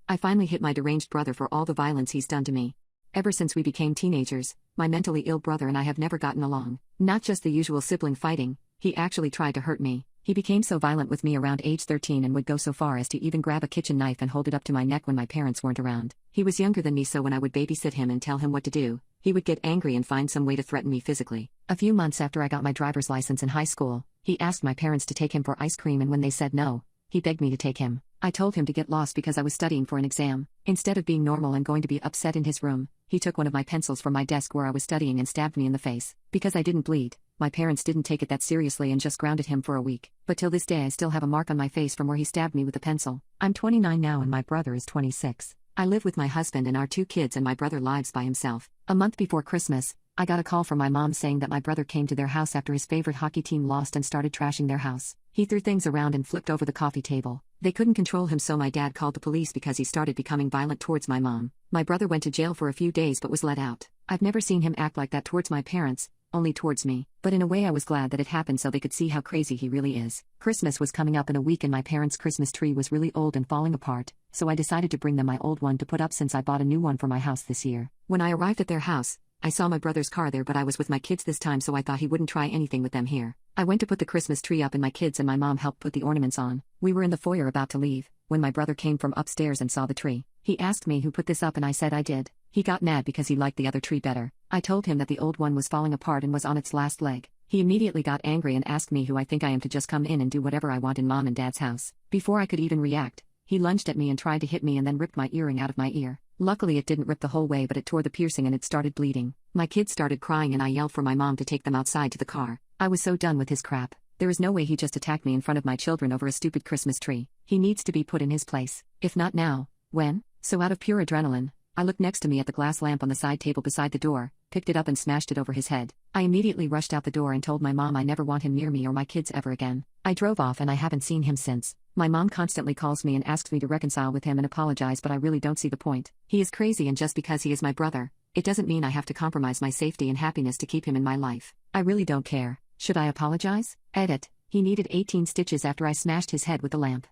I finally hit my deranged brother for all the violence he's done to me. Ever since we became teenagers, my mentally ill brother and I have never gotten along. Not just the usual sibling fighting, he actually tried to hurt me. He became so violent with me around age 13 and would go so far as to even grab a kitchen knife and hold it up to my neck when my parents weren't around. He was younger than me, so when I would babysit him and tell him what to do, he would get angry and find some way to threaten me physically. A few months after I got my driver's license in high school, he asked my parents to take him for ice cream, and when they said no, he begged me to take him. I told him to get lost because I was studying for an exam. Instead of being normal and going to be upset in his room, he took one of my pencils from my desk where I was studying and stabbed me in the face. Because I didn't bleed, my parents didn't take it that seriously and just grounded him for a week. But till this day I still have a mark on my face from where he stabbed me with the pencil. I'm 29 now and my brother is 26. I live with my husband and our 2 kids, and my brother lives by himself. A month before Christmas, I got a call from my mom saying that my brother came to their house after his favorite hockey team lost and started trashing their house. He threw things around and flipped over the coffee table. They couldn't control him, so my dad called the police because he started becoming violent towards my mom. My brother went to jail for a few days but was let out. I've never seen him act like that towards my parents, only towards me. But in a way I was glad that it happened so they could see how crazy he really is. Christmas was coming up in a week and my parents' Christmas tree was really old and falling apart, so I decided to bring them my old one to put up since I bought a new one for my house this year. When I arrived at their house, I saw my brother's car there, but I was with my kids this time, so I thought he wouldn't try anything with them here. I went to put the Christmas tree up and my kids and my mom helped put the ornaments on. We were in the foyer about to leave, when my brother came from upstairs and saw the tree. He asked me who put this up and I said I did. He got mad because he liked the other tree better. I told him that the old one was falling apart and was on its last leg. He immediately got angry and asked me who I think I am to just come in and do whatever I want in mom and dad's house. Before I could even react, he lunged at me and tried to hit me and then ripped my earring out of my ear. Luckily it didn't rip the whole way, but it tore the piercing and it started bleeding. My kids started crying and I yelled for my mom to take them outside to the car. I was so done with his crap. There is no way he just attacked me in front of my children over a stupid Christmas tree. He needs to be put in his place. If not now, when? So out of pure adrenaline, I looked next to me at the glass lamp on the side table beside the door, picked it up and smashed it over his head. I immediately rushed out the door and told my mom I never want him near me or my kids ever again. I drove off and I haven't seen him since. My mom constantly calls me and asks me to reconcile with him and apologize, but I really don't see the point. He is crazy, and just because he is my brother, it doesn't mean I have to compromise my safety and happiness to keep him in my life. I really don't care. Should I apologize? Edit. He needed 18 stitches after I smashed his head with the lamp.